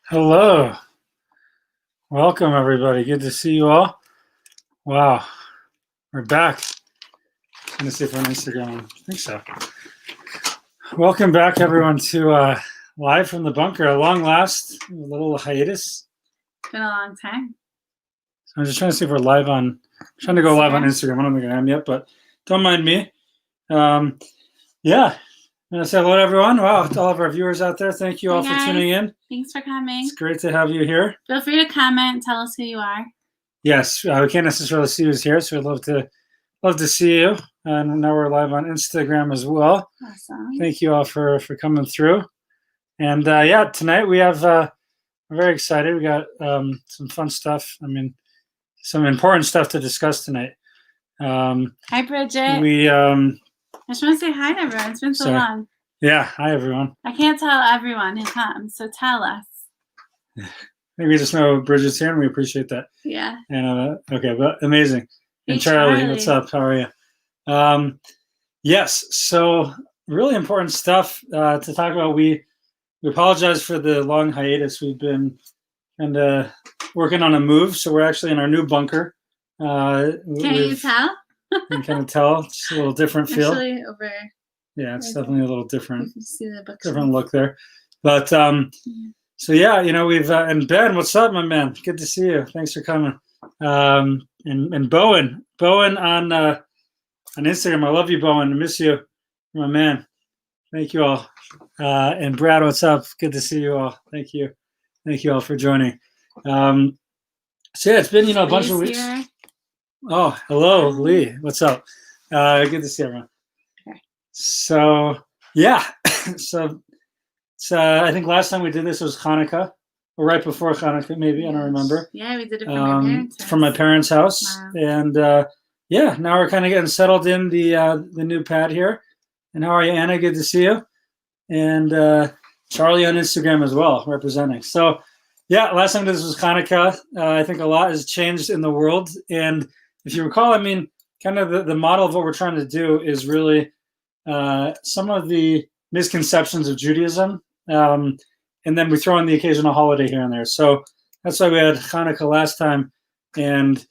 Hello. Welcome, everybody. Good to see you all. Wow. We're back. I'm going to see if we're on Instagram. I think so. Welcome back, everyone, to Live from the Bunker. A long last, a little hiatus. It's been a long time. So I'm just trying to see if we're live on. I'm trying to go live on Instagram. I don't think I am yet, but don't mind me. Yeah. I'm going to say hello to everyone. Wow, to all of our viewers out there. Thank you all for tuning in. Thanks for coming. It's great to have you here. Feel free to comment and tell us who you are. Yes, we can't necessarily see who's here, so we'd love to see you. And now we're live on Instagram as well. Awesome. Thank you all for coming through. And yeah, tonight we have we're very excited. We got some fun stuff. I mean, some important stuff to discuss tonight. Hi, Bridget. I just want to say hi to everyone. It's been so long. Yeah, hi everyone. I can't tell everyone who comes, so tell us. I think we just know Bridget's here, and we appreciate that. Yeah. And okay, but amazing. And Hey, Charlie, what's up? How are you? Yes, so really important stuff to talk about. We apologize for the long hiatus. We've been kind of working on a move, so we're actually in our new bunker. Can you tell? You can kind of tell. It's a little different feel. Actually, over. Yeah, it's definitely a little different. You can see the books. Different look there. But so yeah, you know, we've and Ben, what's up, my man? Good to see you. Thanks for coming. And Bowen on Instagram. I love you, Bowen. I miss you, my man. Thank you all. And Brad, what's up? Good to see you all. Thank you all for joining. So yeah, it's been a bunch of weeks. Here. Oh, hello, Lee. What's up? Good to see everyone. Okay. So yeah, so I think last time we did this was Hanukkah, or right before Hanukkah, maybe. Yes. I don't remember. Yeah, we did it from your parents' house. From my parents' house. Wow. And yeah, now we're kind of getting settled in the new pad here. And how are you, Anna? Good to see you. And Charlie on Instagram as well, representing. So yeah, last time this was Hanukkah. I think a lot has changed in the world. And if you recall, I mean, kind of the model of what we're trying to do is really some of the misconceptions of Judaism. And then we throw in the occasional holiday here and there. So that's why we had Hanukkah last time. And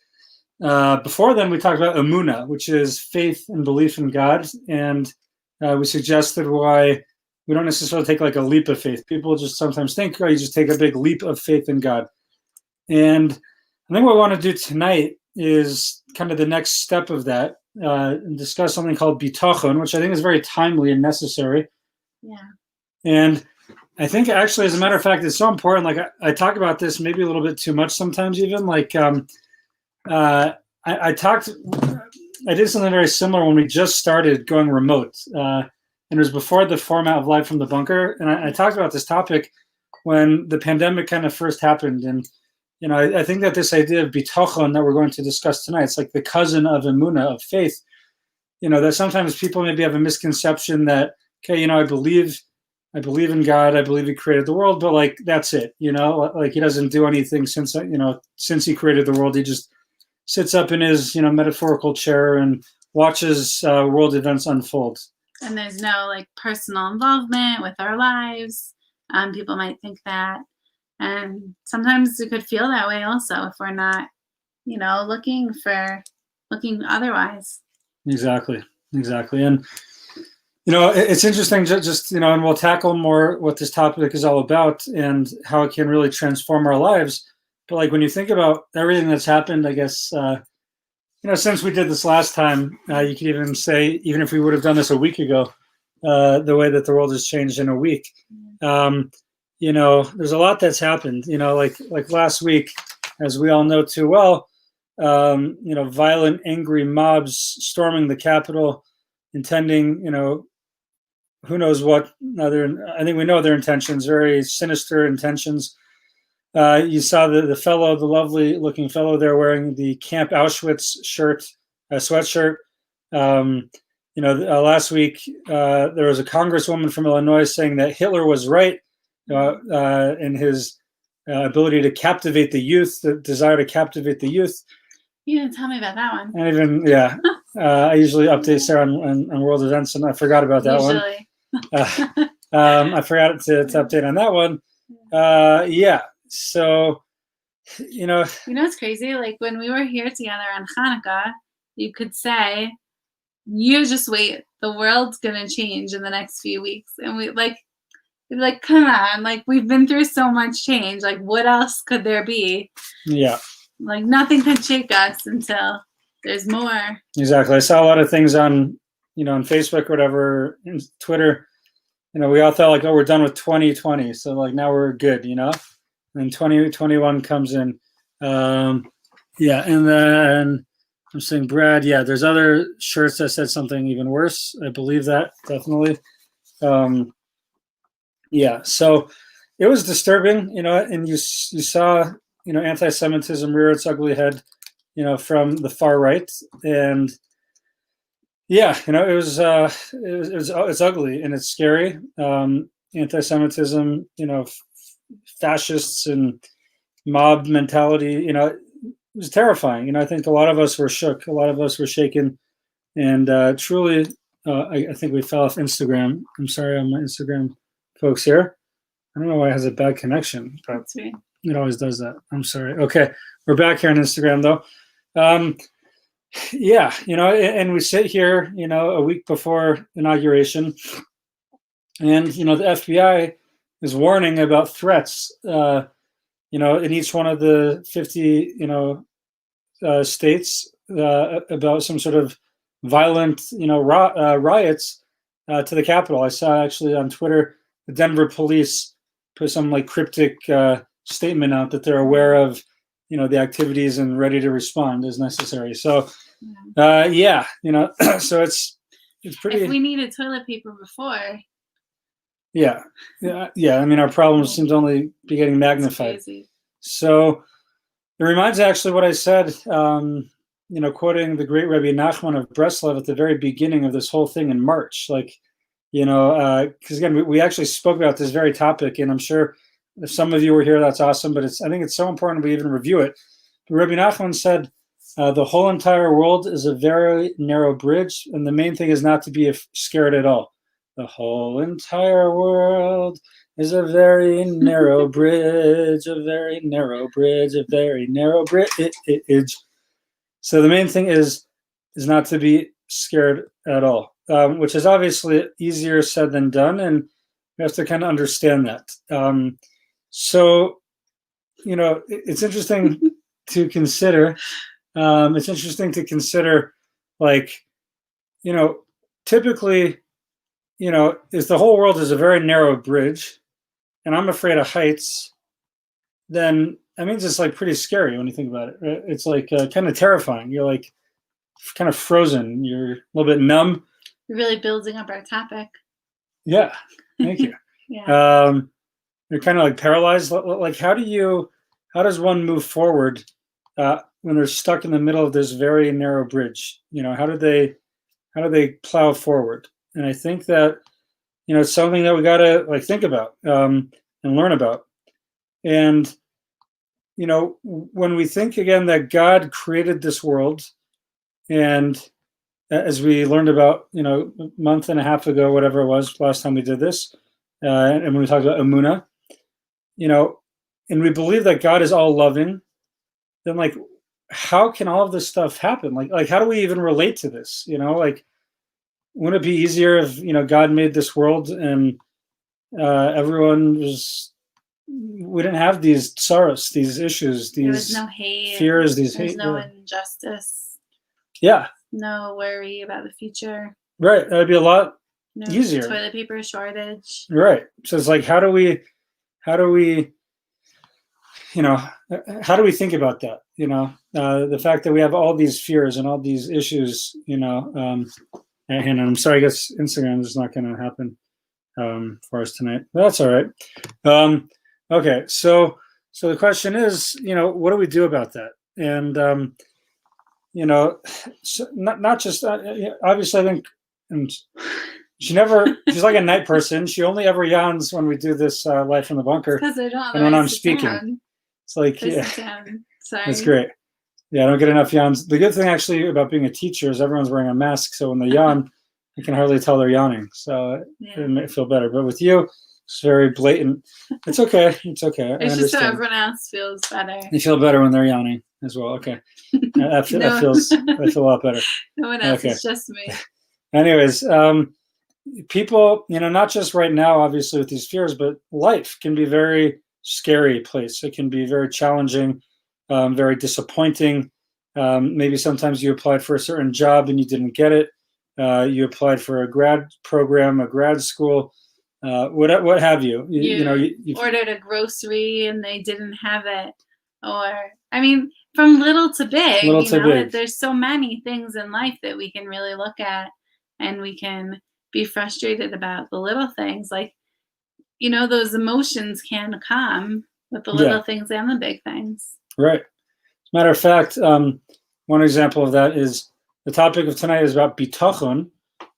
before then, we talked about Emunah, which is faith and belief in God. And we suggested why we don't necessarily take like a leap of faith. People just sometimes think, oh, you just take a big leap of faith in God. And I think what we want to do tonight is kind of the next step of that, and discuss something called Bitachon, which I think is very timely and necessary. Yeah. And I think actually, as a matter of fact, it's so important. Like I talk about this maybe a little bit too much sometimes even. Like I did something very similar when we just started going remote. And it was before the format of Live from the Bunker. And I talked about this topic when the pandemic kind of first happened. And I think that this idea of bitachon that we're going to discuss tonight, it's like the cousin of emunah, of faith, that sometimes people maybe have a misconception that, okay, I believe in God, I believe he created the world, but like, that's it, like he doesn't do anything since he created the world. He just sits up in his, metaphorical chair and watches world events unfold. And there's no like personal involvement with our lives. People might think that. And sometimes it could feel that way also if we're not, looking otherwise. Exactly. And, it's interesting just, and we'll tackle more what this topic is all about and how it can really transform our lives. But like when you think about everything that's happened, I guess, since we did this last time, you could even say, even if we would have done this a week ago, the way that the world has changed in a week. There's a lot that's happened, like last week, as we all know too well, violent, angry mobs storming the Capitol, intending, who knows what I think we know their intentions, very sinister intentions. You saw the lovely looking fellow there wearing the Camp Auschwitz sweatshirt. Last week, there was a congresswoman from Illinois saying that Hitler was right in his ability to captivate the youth, the desire to captivate the youth. You didn't tell me about that one. And even, I usually update Sarah on world events, and I forgot about that one. I forgot to update on that one. Yeah. So, you know, It's crazy. Like when we were here together on Hanukkah, you could say, "You just wait. The world's gonna change in the next few weeks," and we'd be like, "Come on! Like we've been through so much change. Like what else could there be? yeah, Like nothing can shake us until there's more." exactly. I saw a lot of things on, on Facebook or whatever, and Twitter. We all thought like, oh, we're done with 2020, so like now we're good, And 2021 comes in. Yeah, and then I'm saying, Brad, yeah, there's other shirts that said something even worse. I believe that, definitely. Yeah, so it was disturbing, and you saw, anti-Semitism rear its ugly head, from the far right, and yeah, it's ugly and it's scary. Anti-Semitism, fascists and mob mentality, it was terrifying. I think a lot of us were shook, a lot of us were shaken, and truly, I think we fell off Instagram. I'm sorry on my Instagram folks here. I don't know why it has a bad connection, but it always does that. I'm sorry. Okay, we're back here on Instagram though. Yeah, and we sit here, a week before inauguration, and the FBI is warning about threats, in each one of the 50, states about some sort of violent, riots to the Capitol. I saw actually on Twitter the Denver police put some like cryptic statement out that they're aware of, the activities and ready to respond as necessary. So, yeah, so it's pretty. If we needed toilet paper before. Yeah. I mean, our problems seem to only be getting magnified. So it reminds actually what I said, quoting the great Rebbe Nachman of Breslev at the very beginning of this whole thing in March. Like, because again, we actually spoke about this very topic, and I'm sure if some of you were here, that's awesome. But I think it's so important we even review it. But Rebbe Nachman said, the whole entire world is a very narrow bridge, and the main thing is not to be scared at all. The whole entire world is a very narrow bridge, a very narrow bridge, a very narrow bridge. So the main thing is not to be scared at all, which is obviously easier said than done, and we have to kind of understand that. So, it's interesting to consider. It's interesting to consider, like, typically, if the whole world is a very narrow bridge, and I'm afraid of heights, then that means it's like pretty scary when you think about it. Right? It's like kind of terrifying. You're like kind of frozen. You're a little bit numb. You're really building up our topic. Yeah, thank you. Yeah. You're kind of like paralyzed. Like, how does one move forward when they're stuck in the middle of this very narrow bridge? How do they plow forward? And I think that it's something that we got to like think about and learn about. And when we think again that God created this world, and as we learned about a month and a half ago, whatever it was last time we did this, and when we talked about Emunah, and we believe that God is all loving, then like how can all of this stuff happen? Like how do we even relate to this? Like, wouldn't it be easier if God made this world and everyone we didn't have these sorrows, these issues, these there was no hate, fears, there's no injustice. Yeah. No worry about the future. Right. That'd be a lot easier. Toilet paper shortage. Right. So it's like, how do we think about that? The fact that we have all these fears and all these issues, and I'm sorry, I guess Instagram is not going to happen for us tonight. But that's all right. Okay, so the question is, what do we do about that? And so not just obviously, I think, and she's like a night person. She only ever yawns when we do this live from the bunker, because I don't. And when I'm speaking, down. It's like Sorry, that's great. Yeah, I don't get enough yawns. The good thing actually about being a teacher is everyone's wearing a mask, so when they yawn, you can hardly tell they're yawning. So it may feel better. But with you, It's very blatant. It's okay. It's okay. I It's just so understand. everyone else feels better. You feel better when they're yawning as well. Okay. I feel a lot better. No one else. Okay. It's just me. Anyways, people, not just right now, obviously with these fears, but life can be a very scary place. It can be very challenging, very disappointing. Maybe sometimes you applied for a certain job and you didn't get it. You applied for a grad program, a grad school, what have you. You ordered a grocery and they didn't have it. Or, I mean, from little to big, there's so many things in life that we can really look at, and we can be frustrated about the little things. Like, those emotions can come with the little things and the big things. Right. As a matter of fact, one example of that is the topic of tonight is about Bitachon,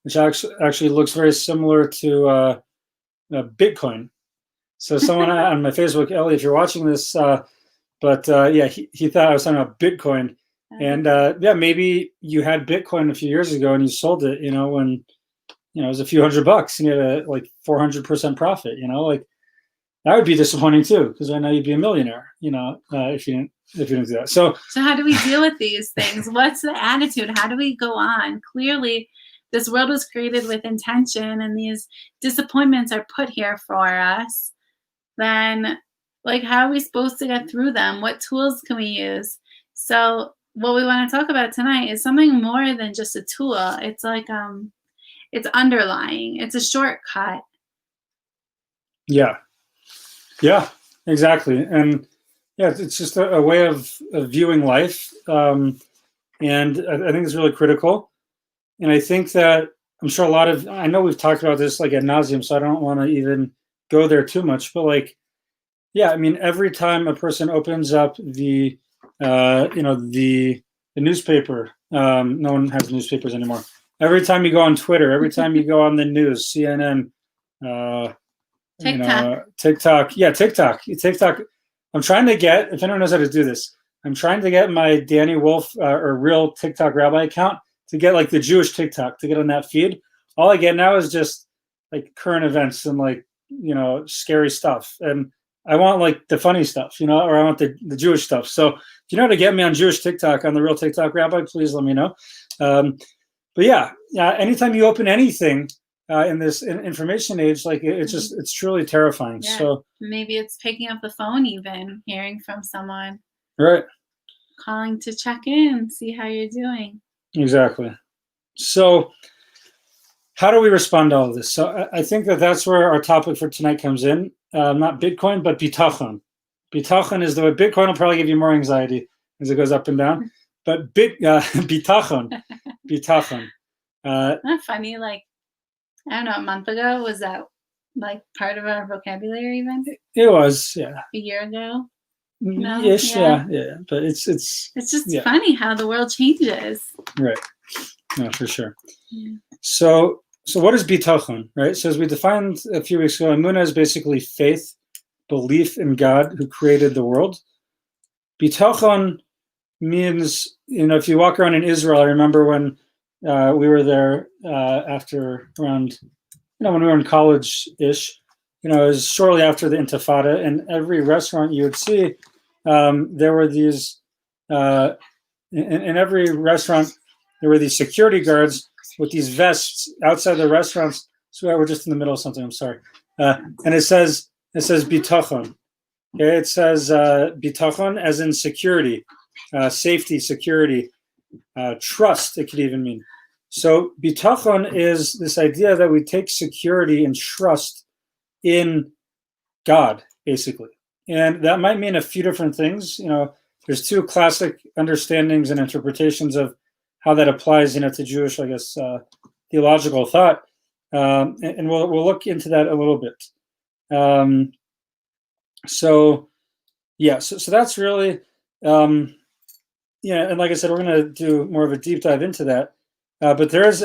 which actually looks very similar to Bitcoin. So someone on my Facebook, Ellie, if you're watching this, he thought I was talking about Bitcoin. And maybe you had Bitcoin a few years ago and you sold it, when it was a few $100 and you had a 400% profit. That would be disappointing too, because I know you'd be a millionaire. If you didn't do that. So how do we deal with these things? What's the attitude? How do we go on? Clearly, this world was created with intention, and these disappointments are put here for us. Then, how are we supposed to get through them? What tools can we use? So what we want to talk about tonight is something more than just a tool. It's it's underlying. It's a shortcut. Yeah, exactly. And it's just a way of viewing life. And I think it's really critical. And I think that I'm sure I know we've talked about this ad nauseum, so I don't want to even go there too much, but every time a person opens up the newspaper, no one has newspapers anymore. Every time you go on Twitter, every time you go on the news, CNN, TikTok. Yeah, TikTok. I'm trying to get, if anyone knows how to do this, I'm trying to get my Danny Wolf or real TikTok rabbi account to get the Jewish TikTok, to get on that feed. All I get now is just current events and scary stuff. And I want the funny stuff, or I want the Jewish stuff. So if you know how to get me on Jewish TikTok, on the real TikTok rabbi, please let me know. But anytime you open anything in this information age, it's truly terrifying. Yeah. So maybe it's picking up the phone, even hearing from someone, right, calling to check in, see how you're doing. Exactly. So how do we respond to all of this? So I think that's where our topic for tonight comes in. Not Bitcoin, but Bitachon. Bitachon is the way. Bitcoin will probably give you more anxiety as it goes up and down. But Bitachon. Not funny. I don't know, a month ago, was that part of our vocabulary even? It was, yeah. A year ago? No? Ish, yeah. But it's just funny how the world changes. Right. No, for sure. Yeah. So what is Bitachon, right? So as we defined a few weeks ago, Emunah is basically faith, belief in God who created the world. Bitachon means, if you walk around in Israel, I remember when we were there after around, when we were in college-ish, it was shortly after the Intifada, and every restaurant you would see, there were these, in every restaurant, there were these security guards with these vests outside the restaurants. So we're just in the middle of something, I'm sorry. And it says Bitachon. Okay, it says Bitachon as in security, safety, security, trust, it could even mean. So Bitachon is this idea that we take security and trust in God, basically. And that might mean a few different things. There's two classic understandings and interpretations of how that applies, to Jewish, I guess, theological thought. And we'll look into that a little bit. So that's really, and like I said, we're going to do more of a deep dive into that. But there's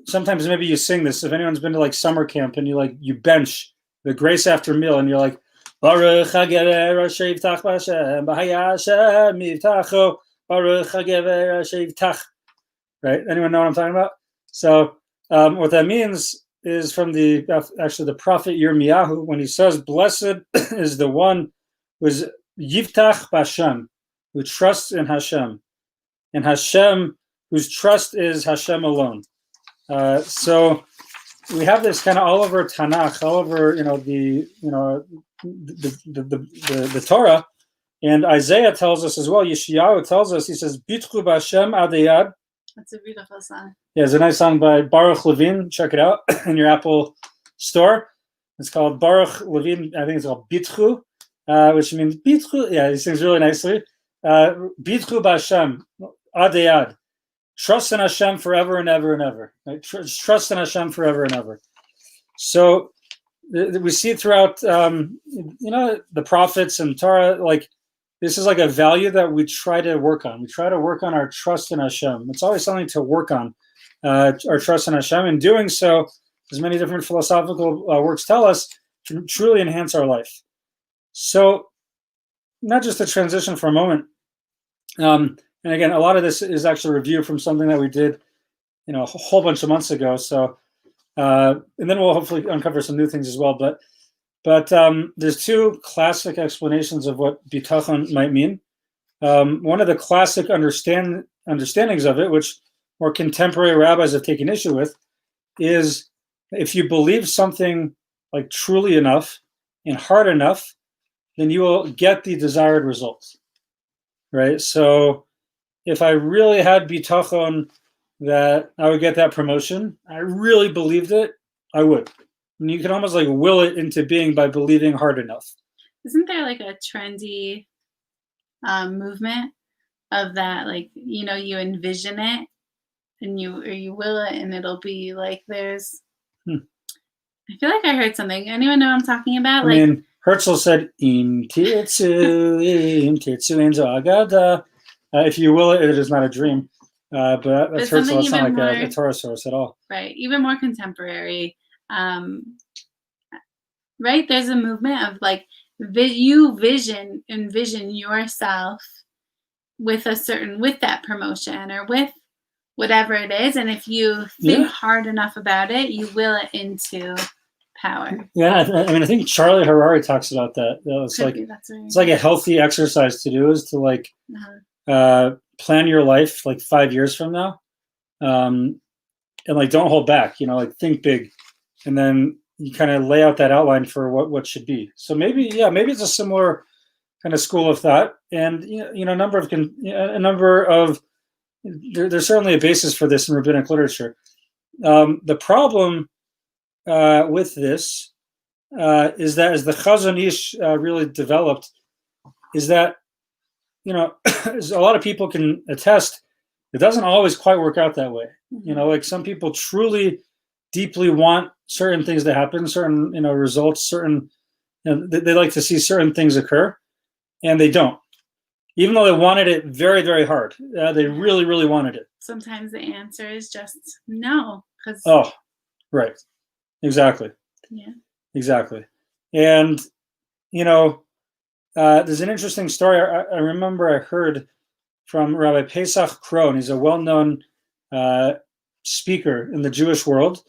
sometimes maybe you sing this. If anyone's been to summer camp and you bench the grace after meal and you're like, Baruch HaGever Asher Yivtach B'Hashem, B'Haya Hashem Yivtacho, Baruch HaGever Asher Yivtach. Right? Anyone know what I'm talking about? So what that means is from the prophet Yirmiyahu when he says, "Blessed is the one who is Yivtach B'Hashem, who trusts in Hashem, and Hashem, whose trust is Hashem alone." So we have this kind of all over Tanakh, all over the Torah, and Isaiah tells us as well. Yeshayahu tells us, he says, "Bitchu b'Hashem adayad." That's a beautiful song. Yeah, it's a nice song by Baruch Levine. Check it out in your Apple store. It's called Baruch Levine. I think it's called Bitchu, which means Bitchu. Yeah, he sings really nicely. Bitchu b'Hashem adayad. Trust in Hashem forever and ever and ever. Right? Trust in Hashem forever and ever. So we see throughout, the prophets and Torah, like this is like a value that we try to work on. We try to work on our trust in Hashem. It's always something to work on, our trust in Hashem. In doing so, as many different philosophical works tell us, can truly enhance our life. So, not just a transition for a moment. And again, a lot of this is actually a review from something that we did, a whole bunch of months ago. So, and then we'll hopefully uncover some new things as well. But there's two classic explanations of what bitachon might mean. One of the classic understandings of it, which more contemporary rabbis have taken issue with, is if you believe something like truly enough and hard enough, then you will get the desired results, right? So if I really had bitachon that I would get that promotion, I really believed it, I would. And you can almost like will it into being by believing hard enough. Isn't there like a trendy movement of that? Like, you envision it and you will it and it'll be like there's, I feel like I heard something. Anyone know what I'm talking about? I mean, Herzl said, Im tirtzu enzo agada. If you will it, it is not a dream. But that's Herzl. That's not like a Torah source at all. Right. Even more contemporary. Right. There's a movement of like you envision yourself with that promotion or with whatever it is. And if you think hard enough about it, you will it into power. Yeah. I think Charlie Harari talks about that. It's like a healthy exercise to do is to like, plan your life like 5 years from now, and like don't hold back. Like think big, and then you kind of lay out that outline for what should be. So maybe it's a similar kind of school of thought, and there's certainly a basis for this in rabbinic literature. The problem with this is that as the Chazon Ish really developed, is that as a lot of people can attest, it doesn't always quite work out that way. Like some people truly deeply want certain things to happen, certain results, certain they like to see certain things occur, and they don't, even though they wanted it very, very hard. They really, really wanted it. Sometimes the answer is just no, because right, exactly. Yeah, exactly. And there's an interesting story I remember I heard from Rabbi Pesach Krohn. He's a well-known speaker in the Jewish world,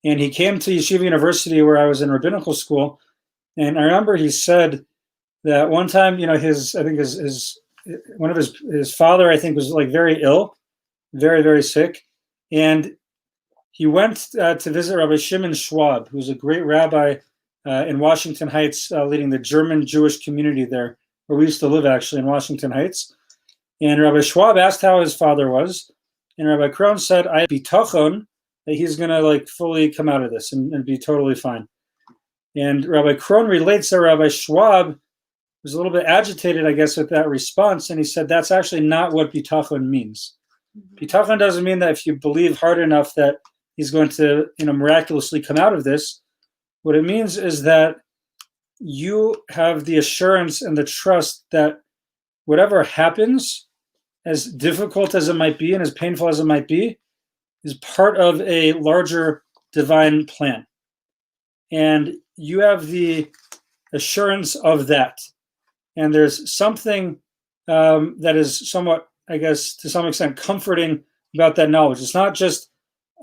and he came to Yeshiva University where I was in rabbinical school. And I remember he said that one time, his father, I think, was like very ill, very, very sick, and he went to visit Rabbi Shimon Schwab, who's a great rabbi in Washington Heights, leading the German Jewish community there, where we used to live actually in Washington Heights. And Rabbi Schwab asked how his father was, and Rabbi Krohn said, "I have bitachon that he's going to like fully come out of this and be totally fine." And Rabbi Krohn relates that Rabbi Schwab was a little bit agitated, I guess, with that response, and he said that's actually not what bitachon means. Bitachon doesn't mean that if you believe hard enough that he's going to miraculously come out of this. What it means is that you have the assurance and the trust that whatever happens, as difficult as it might be and as painful as it might be, is part of a larger divine plan. And you have the assurance of that. And there's something that is somewhat, I guess, to some extent comforting about that knowledge. It's not just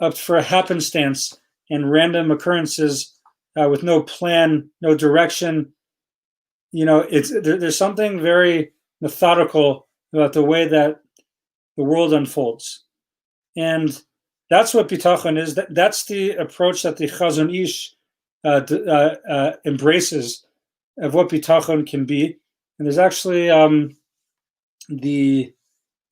up for a happenstance and random occurrences with no plan, no direction. There's something very methodical about the way that the world unfolds. And that's what Bitachon is. That's the approach that the Chazon Ish embraces of what Bitachon can be. And there's actually the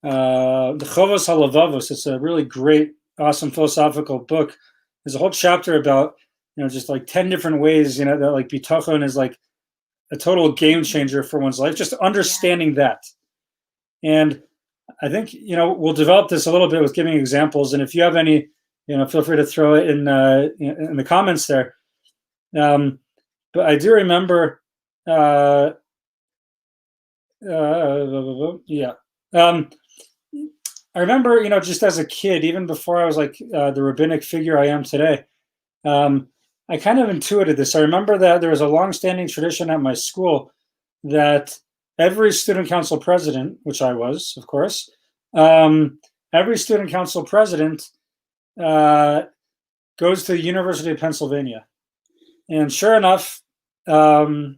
Chovos HaLevavos. It's a really great, awesome philosophical book. There's a whole chapter about just like 10 different ways that like Bitachon is like a total game changer for one's life. Just understanding that, and I think we'll develop this a little bit with giving examples. And if you have any, feel free to throw it in the comments there. But I do remember, yeah. I remember, just as a kid, even before I was like the rabbinic figure I am today, I kind of intuited this. I remember that there was a long-standing tradition at my school that every student council president, which I was, of course, every student council president goes to the University of Pennsylvania. And sure enough, that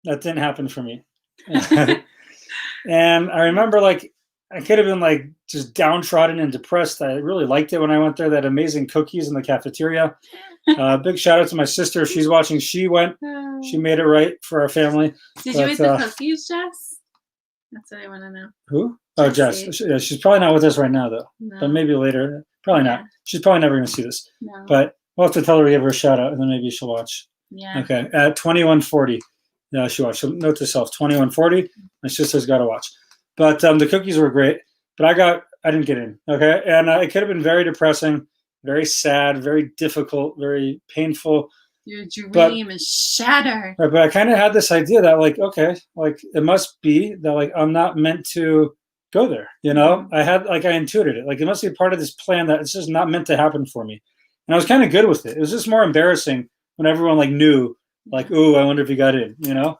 didn't happen for me. And I remember like I could have been like just downtrodden and depressed. I really liked it when I went there. That amazing cookies in the cafeteria. Big shout out to my sister. If she's watching. She went. She made it right for our family. Did you eat the cookies, Jess? That's what I want to know. Who? Oh, Jess. She's probably not with us right now, though. No. But maybe later. Probably not. She's probably never going to see this. No. But we'll have to tell her to give her a shout out, and then maybe she'll watch. Yeah. Okay. At 21:40, she watched. So note to self: 21:40. My sister's got to watch. But the cookies were great. But I didn't get in. Okay, and it could have been very depressing, very sad, very difficult, very painful. Your dream is shattered. Right, but I kind of had this idea that like, okay, like it must be that like I'm not meant to go there. I intuited it. Like it must be part of this plan that it's just not meant to happen for me. And I was kind of good with it. It was just more embarrassing when everyone like knew, like, ooh, I wonder if he got in. It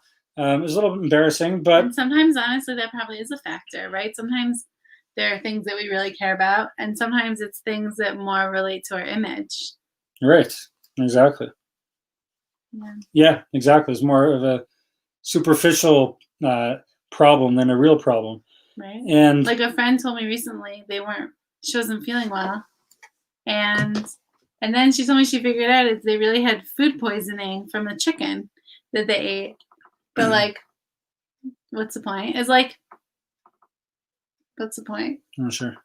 was a little bit embarrassing, but and sometimes honestly that probably is a factor, right? Sometimes there are things that we really care about, and sometimes it's things that more relate to our image. Right. Exactly. Yeah, exactly. It's more of a superficial problem than a real problem. Right. And like a friend told me recently, she wasn't feeling well, and then she told me she figured out they really had food poisoning from the chicken that they ate. But like, what's the point? It's like, what's the point? I'm sure.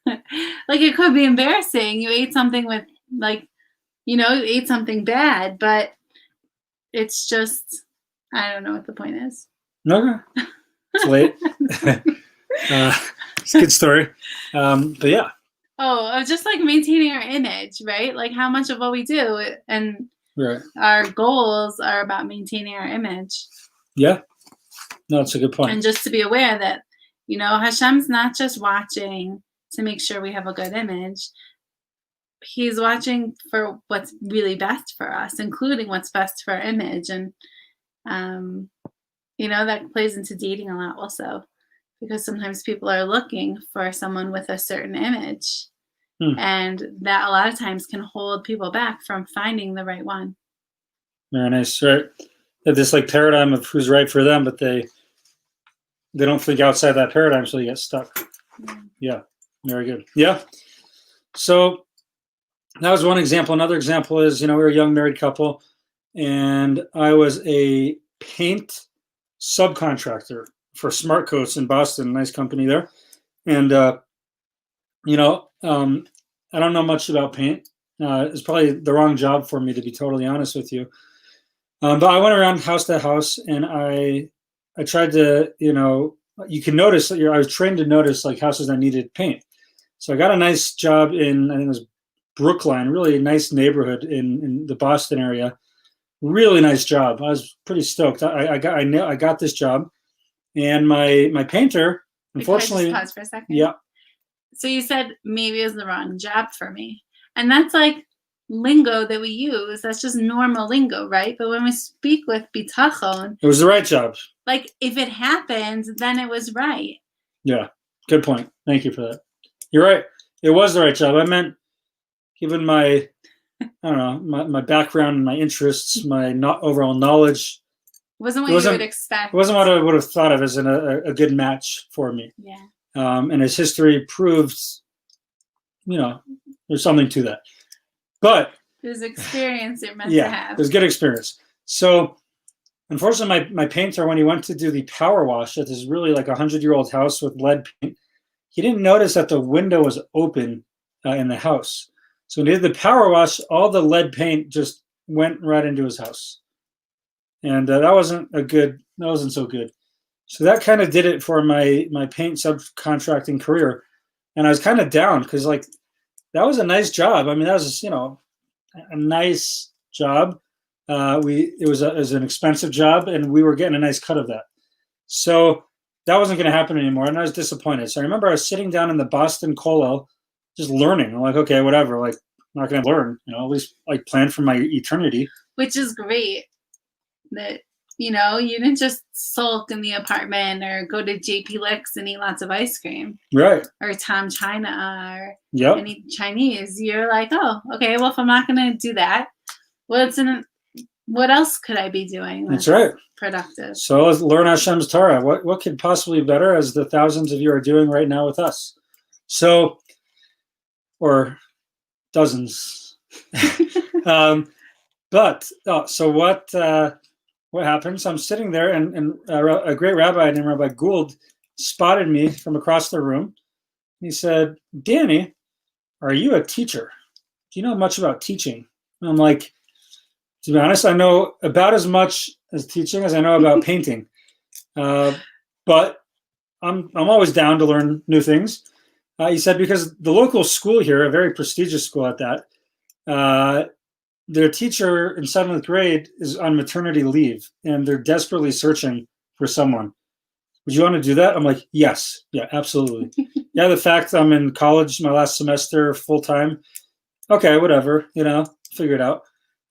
Like it could be embarrassing. You ate something with you ate something bad, but it's just, I don't know what the point is. Okay. It's late. It's a good story. But yeah. Oh, just like maintaining our image, right? Like how much of what we do and our goals are about maintaining our image. Yeah. No, it's a good point. And just to be aware that, Hashem's not just watching to make sure we have a good image. He's watching for what's really best for us, including what's best for our image. And, that plays into dating a lot also, because sometimes people are looking for someone with a certain image. And that a lot of times can hold people back from finding the right one. Very nice. Right. They have this like paradigm of who's right for them, but they don't think outside that paradigm, so they get stuck. Yeah. Very good. Yeah. So that was one example. Another example is, we were a young married couple, and I was a paint subcontractor for Smart Coats in Boston, nice company there. And, I don't know much about paint. It's probably the wrong job for me, to be totally honest with you. But I went around house to house, and I tried to, you can notice that I was trained to notice like houses that needed paint. So I got a nice job in, I think it was Brookline, really nice neighborhood in the Boston area. Really nice job. I was pretty stoked. I got this job, and my painter, unfortunately. Can I just pause for a second? Yeah. So you said maybe it was the wrong job for me, and that's like lingo that we use. That's just normal lingo, right? But when we speak with bitachon, it was the right job. Like if it happens, then it was right. Yeah, good point. Thank you for that. You're right. It was the right job. I meant, given my I don't know, my background, my interests, my overall knowledge. Wasn't what It you wasn't would expect. it wasn't what I would have thought of as a good match for me. Yeah. And his history proves, there's something to that. But It was experience you're meant to yeah, have. it was good experience. So unfortunately, my painter, when he went to do the power wash at this really like 100-year-old house with lead paint, he didn't notice that the window was open in the house. So when he did the power wash, all the lead paint just went right into his house, and that wasn't so good. So that kind of did it for my paint subcontracting career, and I was kind of down because like that was a nice job. I mean, that was a nice job. It was an expensive job, and we were getting a nice cut of that. So that wasn't going to happen anymore, and I was disappointed. So I remember I was sitting down in the Boston Kollel, just learning. I'm like, okay, whatever. Like, I'm not going to learn. At least like plan for my eternity. Which is great. That you didn't just sulk in the apartment or go to JP Licks and eat lots of ice cream, right? Or Tom China or Yep. any Chinese. You're like, oh, okay. Well, if I'm not going to do that, what else could I be doing? That's right. Productive. So let's learn Hashem's Torah. What could possibly be better, as the thousands of you are doing right now with us? So, or dozens. So what happened? So I'm sitting there, and a great rabbi named Rabbi Gould spotted me from across the room. He said, "Danny, are you a teacher? Do you know much about teaching?" And I'm like, to be honest, I know about as much as teaching as I know about painting, but I'm always down to learn new things. He said, because the local school here, a very prestigious school at that, their teacher in 7th grade is on maternity leave, and they're desperately searching for someone. Would you want to do that? I'm like, yes, yeah, absolutely. Yeah, the fact I'm in college, my last semester, full time. Okay, whatever, figure it out.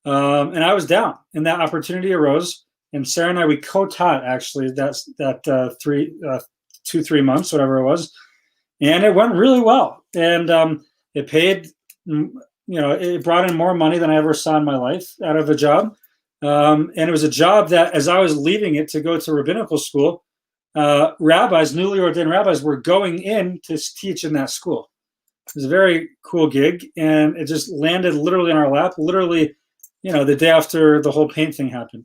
And I was down, and that opportunity arose. And Sarah and I, we co-taught actually that 3 months, whatever it was, and it went really well. And it paid, it brought in more money than I ever saw in my life out of a job. And it was a job that, as I was leaving it to go to rabbinical school, newly ordained rabbis, were going in to teach in that school. It was a very cool gig, and it just landed literally in our lap, literally, the day after the whole paint thing happened.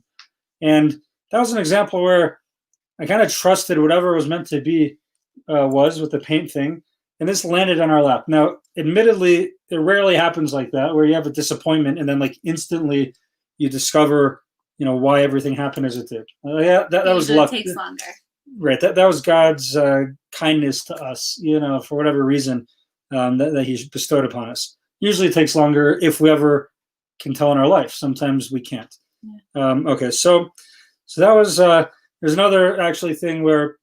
And that was an example where I kind of trusted whatever was meant to be was with the paint thing, and this landed on our lap. Now, admittedly, it rarely happens like that, where you have a disappointment and then like instantly you discover, why everything happened as it did. That was luck. It takes longer. Right. That was God's kindness to us, for whatever reason that He bestowed upon us. Usually, it takes longer if we ever can tell in our life. Sometimes we can't. Yeah. Okay, so that was. There's another actually thing where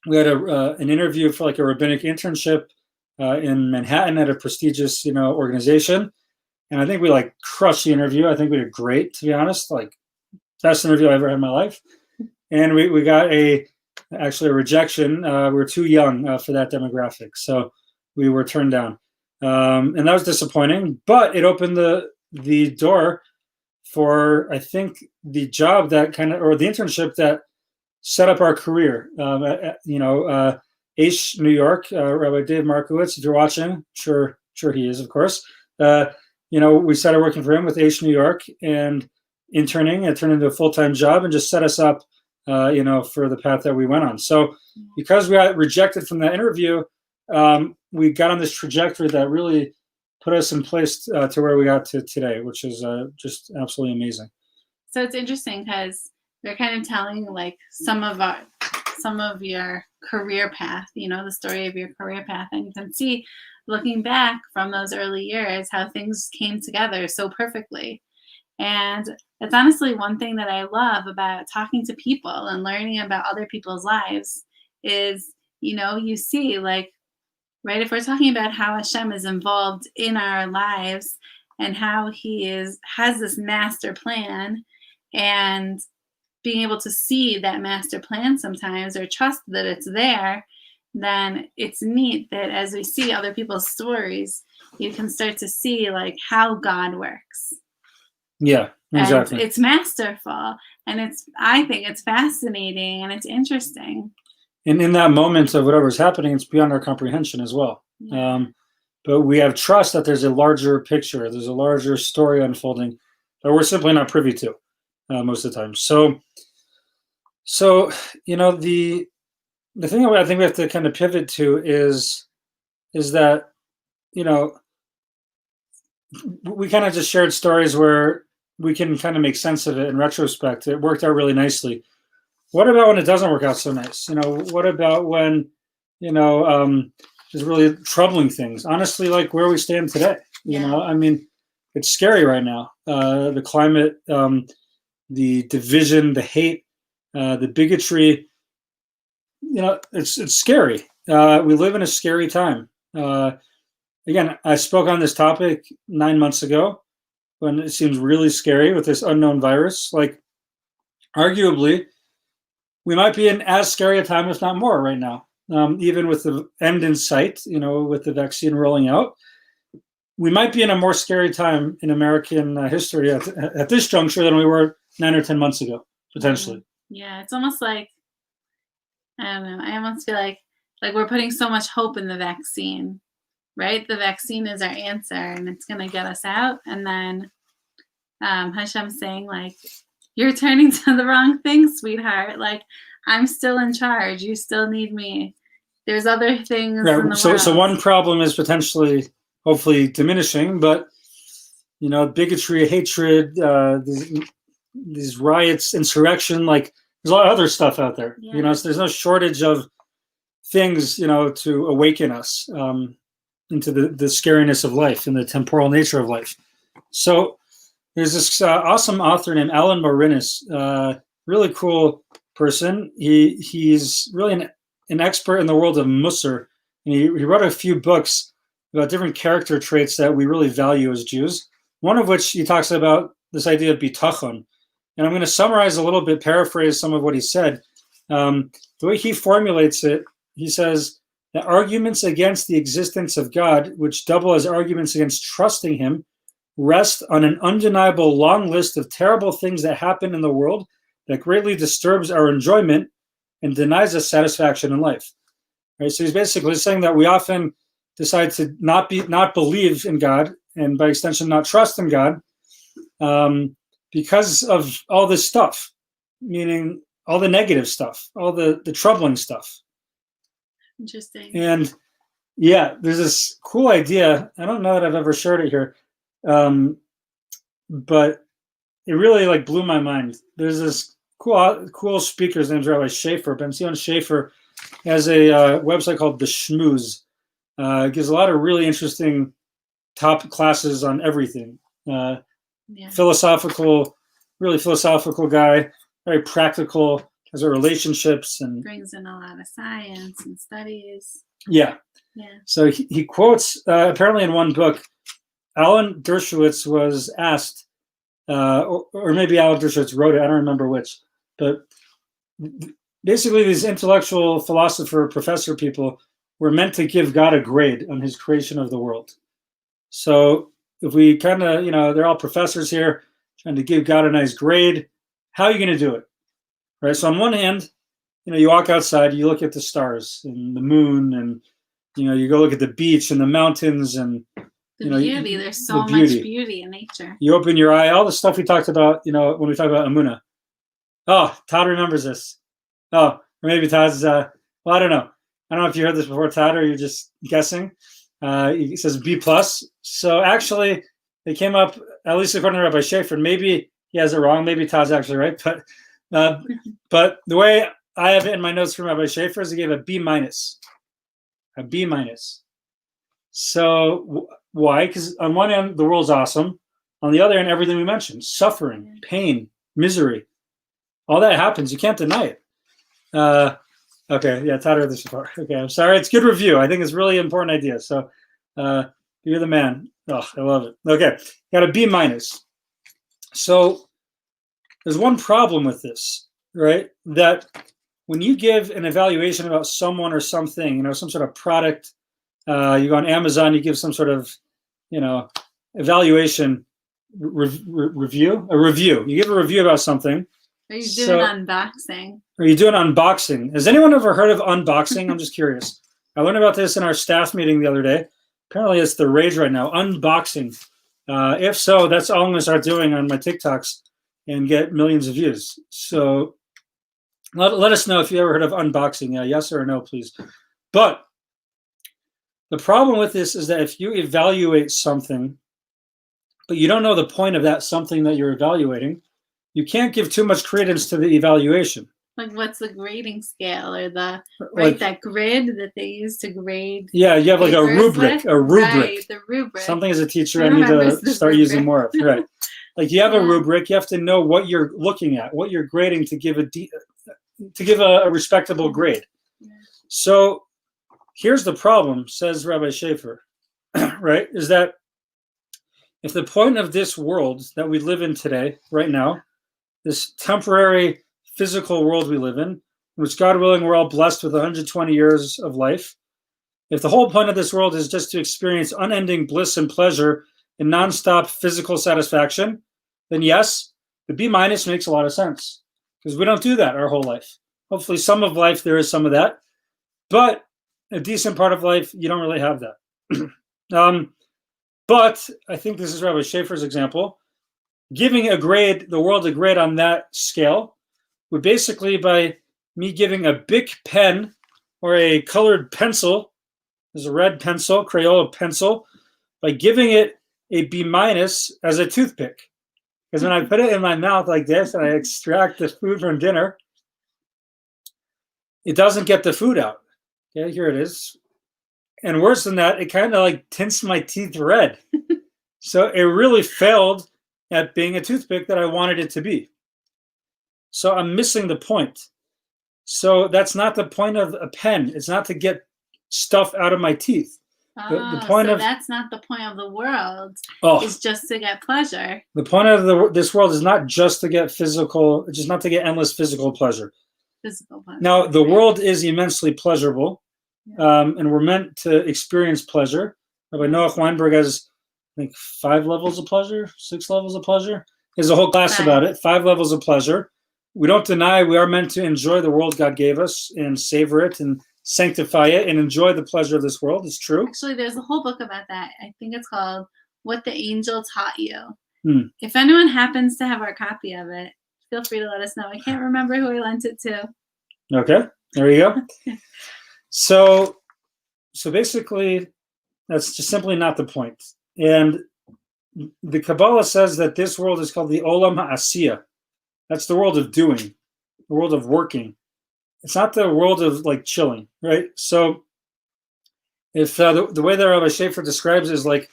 we had an interview for like a rabbinic internship in Manhattan at a prestigious organization, and I think we like crushed the interview. I think we did great, to be honest. Like best interview I ever had in my life, and we got actually a rejection. We were too young for that demographic, so we were turned down, and that was disappointing. But it opened the door for, I think, the job that or the internship that set up our career. Aish, New York, Rabbi Dave Markowitz, if you're watching, sure he is, of course. We started working for him with Aish, New York, and interning. It turned into a full-time job and just set us up, for the path that we went on. So because we got rejected from that interview, we got on this trajectory that really put us in place to where we got to today, which is just absolutely amazing. So it's interesting because they're kind of telling like some of your career path, the story of your career path, and you can see, looking back from those early years, how things came together so perfectly. And it's honestly one thing that I love about talking to people and learning about other people's lives is, you see, like, right, if we're talking about how Hashem is involved in our lives and how He has this master plan, and being able to see that master plan sometimes, or trust that it's there, then it's neat that as we see other people's stories, you can start to see like how God works. Yeah, exactly. And it's masterful, and I think it's fascinating and it's interesting. And in that moment of whatever's happening, it's beyond our comprehension as well. Yeah. But we have trust that there's a larger picture, there's a larger story unfolding that we're simply not privy to most of the time. So the thing that I think we have to kind of pivot to is that we kind of just shared stories where we can kind of make sense of it in retrospect. It worked out really nicely. What about when it doesn't work out so nice? What about when there's really troubling things? Honestly, like where we stand today. I mean, it's scary right now. The climate, the division, the hate, the bigotry. It's scary. We live in a scary time. Again, I spoke on this topic 9 months ago when it seems really scary with this unknown virus. Like, arguably, we might be in as scary a time, if not more, right now. Even with the end in sight, with the vaccine rolling out, we might be in a more scary time in American history at this juncture than we were 9 or 10 months ago, potentially. Yeah, it's almost like, I don't know, I almost feel like we're putting so much hope in the vaccine, right? The vaccine is our answer, and it's going to get us out. And then Hashem's saying, like, you're turning to the wrong thing, sweetheart. Like, I'm still in charge. You still need me. There's other things in the world. So one problem is potentially, hopefully, diminishing, but, bigotry, hatred, these riots, insurrection, like, there's a lot of other stuff out there. Yeah. So there's no shortage of things, to awaken us into the scariness of life and the temporal nature of life. So there's this awesome author named Alan Morinis, really cool person. He's really an expert in the world of Musar, and he wrote a few books about different character traits that we really value as Jews. One of which he talks about this idea of Bitachon. And I'm going to summarize a little bit, paraphrase some of what he said. The way he formulates it, he says that arguments against the existence of God, which double as arguments against trusting him, rest on an undeniable long list of terrible things that happen in the world that greatly disturbs our enjoyment and denies us satisfaction in life. Right? So he's basically saying that we often decide to not believe in God, and by extension not trust in God, because of all this stuff, meaning all the negative stuff, all the troubling stuff. Interesting. And yeah, there's this cool idea. I don't know that I've ever shared it here, but it really blew my mind. There's this cool speaker. His name's Rabbi Schaefer. Ben-Zion Schaefer has a website called The Schmooze. It gives a lot of really interesting top classes on everything. Really philosophical guy, very practical, has relationships and brings in a lot of science and studies. Yeah. So he quotes, apparently in one book, Alan Dershowitz was asked, or maybe Alan Dershowitz wrote it, I don't remember which, but basically these intellectual philosopher professor people were meant to give God a grade on his creation of the world. So if we kind of, they're all professors here trying to give God a nice grade, how are you going to do it? Right? So on one hand, you walk outside, you look at the stars and the moon, and, you go look at the beach and the mountains and the beauty. There's so much beauty in nature. You open your eye, all the stuff we talked about, when we talk about Amunah. Oh, Todd remembers this. Oh, or maybe Todd's, I don't know. I don't know if you heard this before, Todd, or you're just guessing. He says B+. So actually, they came up, at least according to Rabbi Schaefer, maybe he has it wrong. Maybe Todd's actually right. But the way I have it in my notes from Rabbi Schaefer is he gave a B-. A B-. So why? Because on one end, the world's awesome. On the other end, everything we mentioned, suffering, pain, misery, all that happens. You can't deny it. Okay, yeah, Todd heard this before. Okay, I'm sorry. It's good review. I think it's really important idea. So you're the man. Oh, I love it. Okay, got a B-. So there's one problem with this, right? That when you give an evaluation about someone or something, some sort of product, you go on Amazon, you give some sort of evaluation review. A review. You give a review about something. Are you doing unboxing? Are you doing unboxing? Has anyone ever heard of unboxing? I'm just curious. I learned about this in our staff meeting the other day. Apparently, it's the rage right now. Unboxing. If so, that's all I'm going to start doing on my TikToks and get millions of views. So let us know if you ever heard of unboxing. Yes or no, please. But the problem with this is that if you evaluate something, but you don't know the point of that something that you're evaluating, you can't give too much credence to the evaluation. Like, what's the grading scale or that grid that they use to grade? Yeah, you have like a rubric. Right, the rubric. Something as a teacher I need to start using more of. Right. Like you have a rubric, you have to know what you're looking at, what you're grading to give a respectable grade. Yeah. So here's the problem, says Rabbi Schaefer, right, is that if the point of this world that we live in today, right now, this temporary physical world we live in, which God willing, we're all blessed with 120 years of life. If the whole point of this world is just to experience unending bliss and pleasure and nonstop physical satisfaction, then yes, the B- makes a lot of sense because we don't do that our whole life. Hopefully some of life, there is some of that, but a decent part of life, you don't really have that. But I think this is Rabbi Schaefer's example. Giving the world a grade on that scale would basically, by me giving a Bic pen or a colored pencil, there's a red pencil, Crayola pencil, by giving it a B- as a toothpick. Because when I put it in my mouth like this and I extract the food from dinner, it doesn't get the food out. Okay, here it is. And worse than that, it kind of like tints my teeth red. So it really failed at being a toothpick that I wanted it to be. So I'm missing the point. So that's not the point of a pen. It's not to get stuff out of my teeth. The point that's not the point of the world. It's just to get pleasure. The point of this world is not just to get physical, just not to get endless physical pleasure. Now, the world is immensely pleasurable, and we're meant to experience pleasure. Rabbi Noach Weinberg has, I think, 5 levels of pleasure, 6 levels of pleasure. There's a whole class about it, 5 levels of pleasure. We don't deny we are meant to enjoy the world God gave us and savor it and sanctify it and enjoy the pleasure of this world. It's true. Actually, there's a whole book about that. I think it's called What the Angel Taught You. If anyone happens to have our copy of it, feel free to let us know. I can't remember who I lent it to. Okay, there you go. So basically, that's just simply not the point. And the Kabbalah says that this world is called the Olam HaAsiyah. That's the world of doing, the world of working. It's not the world of like chilling, right? So if the way that Rabbi Schaefer describes it is like,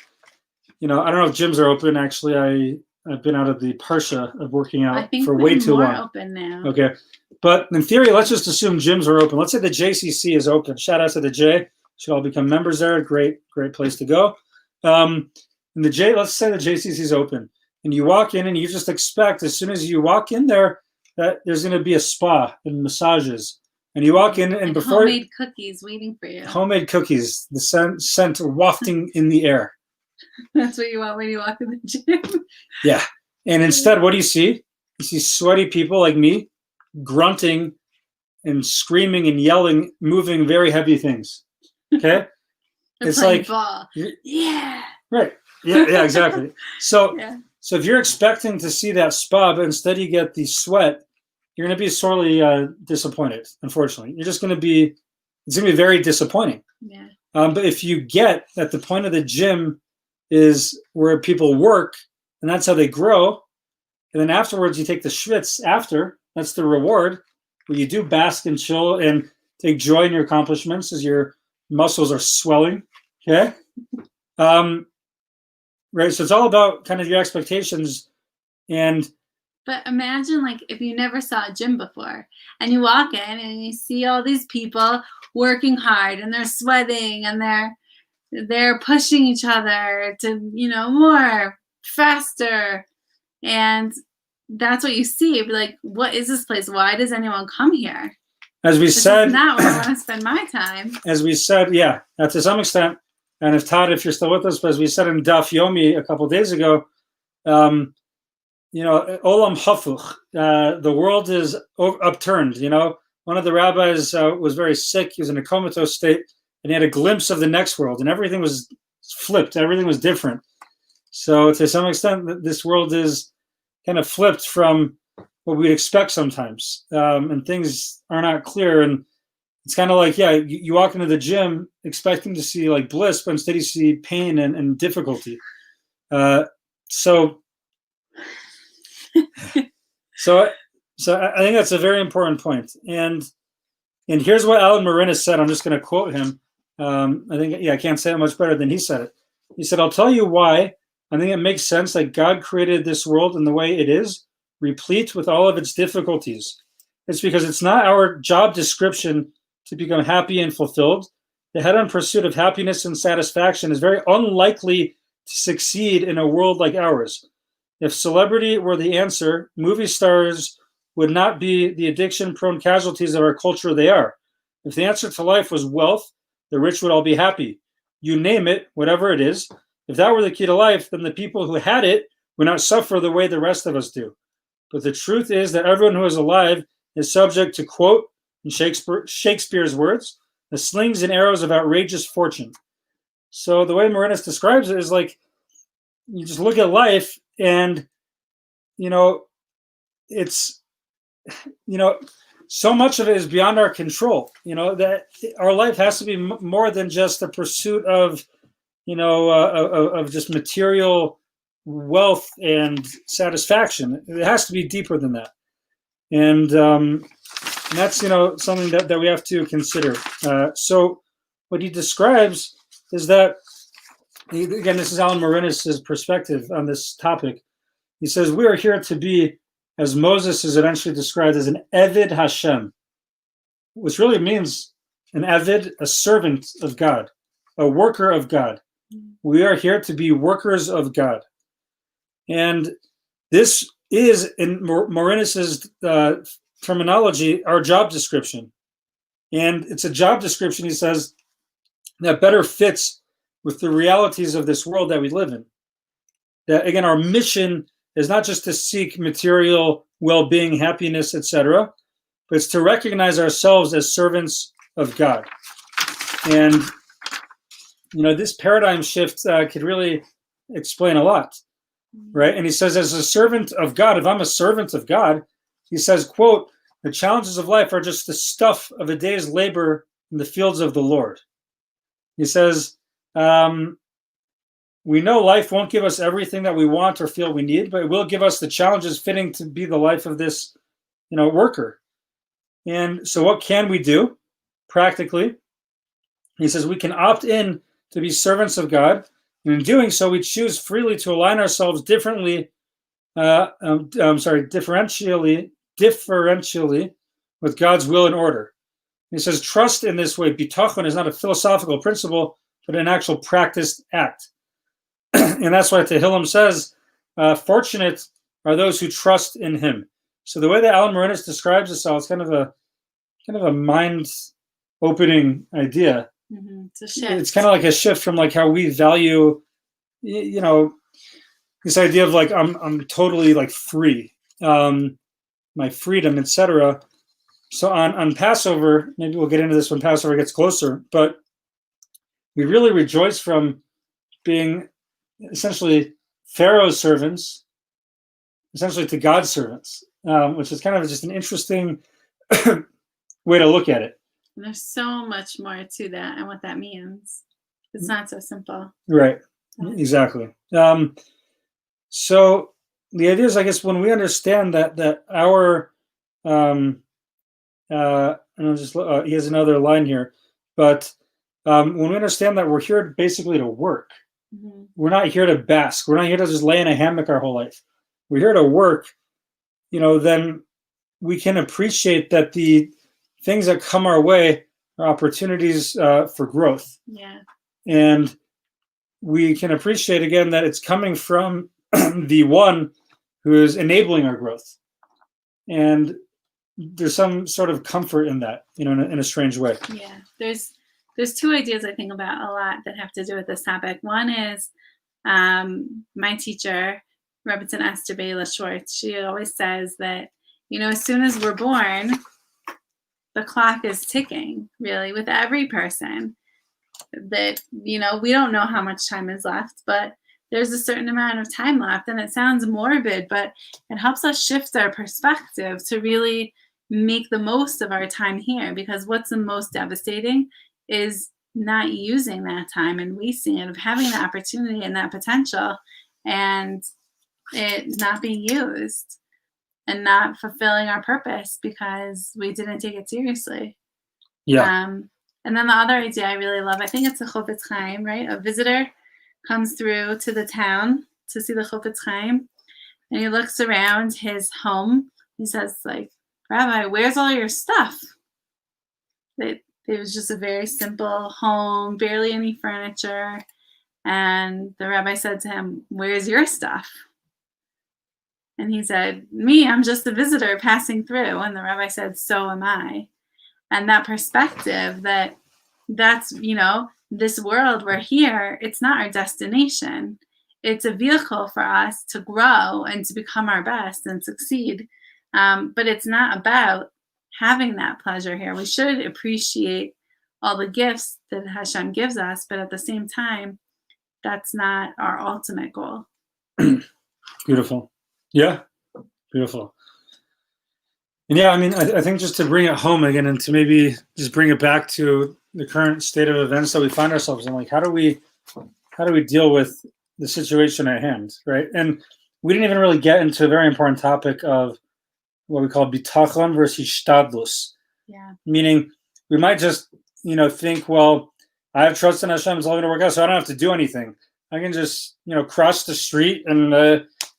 I don't know if gyms are open. Actually, I've been out of the parsha of working out for way too long. Open now. Okay. But in theory, let's just assume gyms are open. Let's say the JCC is open. Shout out to the J. Should all become members there. Great place to go. And let's say the JCC is open. And you walk in and you just expect as soon as you walk in there that there's going to be a spa and massages. And you walk in and before homemade cookies waiting for you. Homemade cookies, the scent wafting in the air. That's what you want when you walk in the gym. Yeah. And instead, what do you see? You see sweaty people like me grunting and screaming and yelling, moving very heavy things. Okay? It's like ball. Yeah. Right. Yeah, exactly. So So if you're expecting to see that spa, but instead you get the sweat, you're going to be sorely disappointed, unfortunately. It's going to be very disappointing. Yeah. But if you get that the point of the gym is where people work, and that's how they grow, and then afterwards you take the schwitz after, that's the reward, where you do bask and chill and take joy in your accomplishments as your muscles are swelling, okay? Right, so it's all about kind of your expectations. But imagine like if you never saw a gym before and you walk in and you see all these people working hard and they're sweating and they're pushing each other to, more, faster. And that's what you see. You'd be like, what is this place? Why does anyone come here? As we said, this is not where I want to spend my time. As we said, to some extent, And if Todd, if you're still with us, but as we said in Daf Yomi a couple of days ago, olam hafuch, the world is upturned. One of the rabbis was very sick. He was in a comatose state, and he had a glimpse of the next world, and everything was flipped. Everything was different. So to some extent, this world is kind of flipped from what we'd expect sometimes, and things are not clear. And it's kind of like, you walk into the gym expecting to see like bliss, but instead you see pain and difficulty. So I think that's a very important point. And here's what Alan Marinis said. I'm just going to quote him. I can't say it much better than he said it. He said, "I'll tell you why I think it makes sense that God created this world in the way it is, replete with all of its difficulties. It's because it's not our job description to become happy and fulfilled. The head-on pursuit of happiness and satisfaction is very unlikely to succeed in a world like ours. If celebrity were the answer, movie stars would not be the addiction-prone casualties of our culture they are. If the answer to life was wealth, the rich would all be happy. You name it, whatever it is. If that were the key to life, then the people who had it would not suffer the way the rest of us do. But the truth is that everyone who is alive is subject to, quote, in Shakespeare's words, the slings and arrows of outrageous fortune." So the way Marinis describes it is like, you just look at life and, it's, so much of it is beyond our control, that our life has to be more than just a pursuit of, of just material wealth and satisfaction. It has to be deeper than that. And that's, something that we have to consider. So what he describes is that, again, this is Alan Marinis' perspective on this topic. He says, we are here to be, as Moses is eventually described, as an Eved Hashem, which really means an Eved, a servant of God, a worker of God. We are here to be workers of God. And this is, in Marinis' terminology, our job description. And it's a job description, he says, that better fits with the realities of this world that we live in. That, again, our mission is not just to seek material well-being, happiness, etc., but it's to recognize ourselves as servants of God. And, this paradigm shift could really explain a lot, right? And he says, as a servant of God, if I'm a servant of God, he says, quote, the challenges of life are just the stuff of a day's labor in the fields of the Lord. He says, we know life won't give us everything that we want or feel we need, but it will give us the challenges fitting to be the life of this, worker. And so what can we do practically? He says we can opt in to be servants of God. And in doing so, we choose freely to align ourselves differentially with God's will and order. He says trust in this way, Bitachon, is not a philosophical principle, but an actual practiced act. And that's why Tehillim says, fortunate are those who trust in him. So the way that Alan Marinis describes this, it's kind of a mind-opening idea. Mm-hmm. It's a shift. It's kind of like a shift from like how we value, this idea of like I'm totally like free, my freedom, etc. So on Passover, maybe we'll get into this when Passover gets closer, but we really rejoice from being essentially Pharaoh's servants, essentially to God's servants, which is kind of just an interesting way to look at it. And there's so much more to that and what that means. It's not so simple. Right. Exactly. So the idea is, I guess, when we understand that our, and I'll just, he has another line here, but when we understand that we're here basically to work, mm-hmm. We're not here to bask. We're not here to just lay in a hammock our whole life. We're here to work, then we can appreciate that the things that come our way are opportunities for growth. Yeah. And we can appreciate, again, that it's coming from the one who is enabling our growth. And there's some sort of comfort in that, in a strange way. Yeah. There's there's two ideas I think about a lot that have to do with this topic. One is my teacher, Rebbetzin Esther Bela Schwartz. She always says that, as soon as we're born, the clock is ticking, really, with every person. That, we don't know how much time is left, but there's a certain amount of time left. And it sounds morbid, but it helps us shift our perspective to really make the most of our time here, because what's the most devastating is not using that time and wasting it, of having the opportunity and that potential and it not being used and not fulfilling our purpose because we didn't take it seriously. Yeah. And then the other idea I really love, I think it's the Chofetz Chaim, right? A visitor comes through to the town to see the Chofetz Chaim, and he looks around his home. He says, like, Rabbi, where's all your stuff? It was just a very simple home, barely any furniture. And the rabbi said to him, where's your stuff? And he said, me, I'm just a visitor passing through. And the rabbi said, so am I. And that perspective that's, this world, we're here, it's not our destination. It's a vehicle for us to grow and to become our best and succeed. But it's not about having that pleasure here. We should appreciate all the gifts that Hashem gives us, but at the same time, that's not our ultimate goal. Beautiful. Yeah, beautiful. And yeah, I mean, I think just to bring it home again and to maybe just bring it back to the current state of events that we find ourselves in, like how do we deal with the situation at hand, right? And we didn't even really get into a very important topic of what we call Bitachon versus Shtadlus. Yeah. Meaning we might just, think, well, I have trust in Hashem, it's all going to work out, so I don't have to do anything. I can just, cross the street and,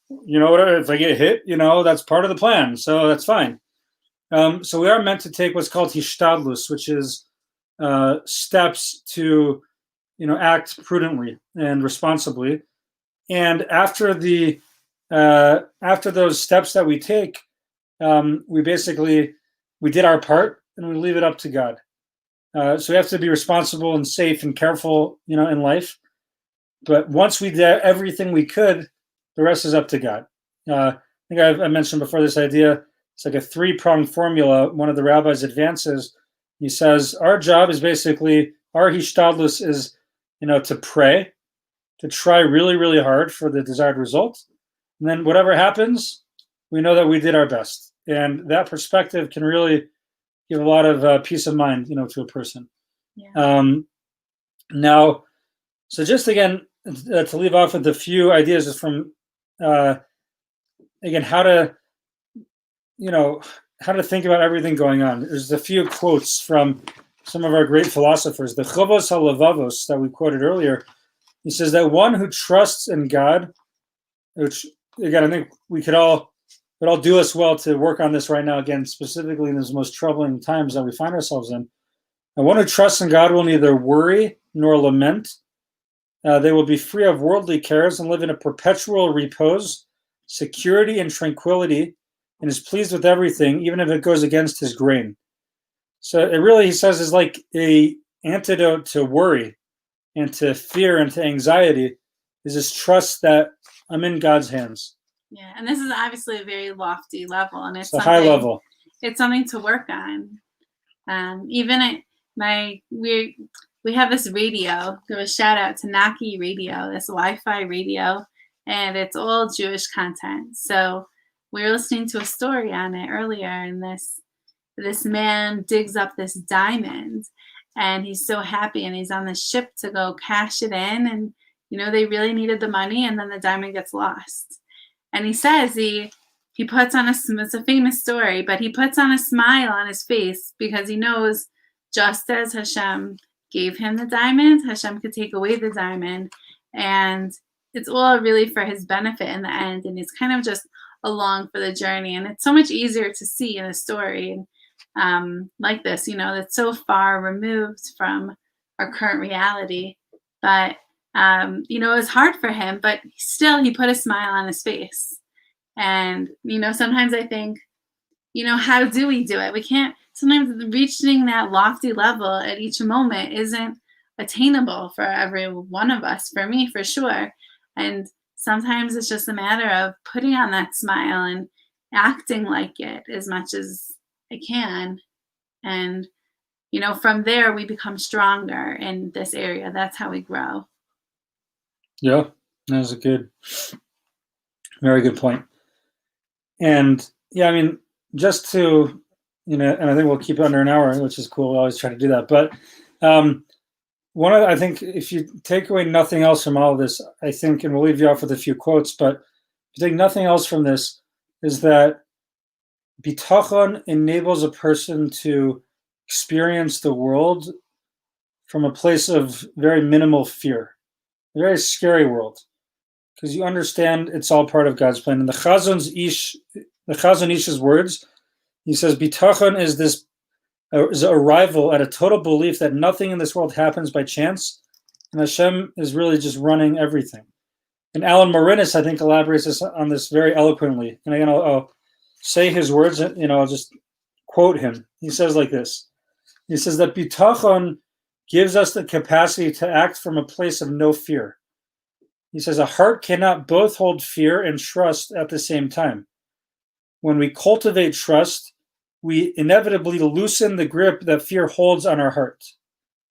whatever, if I get hit, that's part of the plan, so that's fine. So we are meant to take what's called hishtadlus, which is steps to, act prudently and responsibly. And after those steps that we take, we did our part and we leave it up to God. So we have to be responsible and safe and careful, in life. But once we did everything we could, the rest is up to God. I think I mentioned before this idea. It's like a 3-pronged formula. One of the rabbis advances. He says, our job is basically, our hishtadlus is, to pray, to try really, really hard for the desired result. And then whatever happens, we know that we did our best. And that perspective can really give a lot of peace of mind, to a person. Yeah. Now, so just again, to leave off with a few ideas is from, again, how to think about everything going on. There's a few quotes from some of our great philosophers. The Chovos HaLevavos that we quoted earlier, he says that one who trusts in God, which again, I think we could all do us well to work on this right now, again, specifically in those most troubling times that we find ourselves in. And one who trusts in God will neither worry nor lament. They will be free of worldly cares and live in a perpetual repose, security, and tranquility, and is pleased with everything, even if it goes against his grain. So it really, he says, is like a antidote to worry and to fear and to anxiety, is this trust that I'm in God's hands. Yeah, and this is obviously a very lofty level, and it's a high level. It's something to work on. Even we have this radio. Give a shout out to Naki Radio, this Wi-Fi radio, and it's all Jewish content. So we were listening to a story on it earlier, and this man digs up this diamond, and he's so happy, and he's on the ship to go cash it in, and they really needed the money, and then the diamond gets lost. And he says he puts on it's a famous story, but he puts on a smile on his face because he knows just as Hashem gave him the diamond, Hashem could take away the diamond, and it's all really for his benefit in the end, and he's kind of just along for the journey. And it's so much easier to see in a story like this, that's so far removed from our current reality. But it was hard for him, but still he put a smile on his face. And sometimes I think, how do we do it? We can't. sometimes reaching that lofty level at each moment isn't attainable for every one of us, for me, for sure. And sometimes it's just a matter of putting on that smile and acting like it as much as I can. And, from there, we become stronger in this area. That's how we grow. Yeah, that was very good point. And yeah, I mean, just to, and I think we'll keep it under an hour, which is cool. We always try to do that. But I think if you take away nothing else from all of this, I think, and we'll leave you off with a few quotes, but if you take nothing else from this, is that Bitachon enables a person to experience the world from a place of very minimal fear, a very scary world, because you understand it's all part of God's plan. And the Chazon Ish's words, he says, Bitachon is a arrival at a total belief that nothing in this world happens by chance, and Hashem is really just running everything. And Alan Marinis, I think, elaborates on this very eloquently. And again, I'll say his words, I'll just quote him. He says like this. He says that Bitachon gives us the capacity to act from a place of no fear. He says a heart cannot both hold fear and trust at the same time. When we cultivate trust, we inevitably loosen the grip that fear holds on our heart.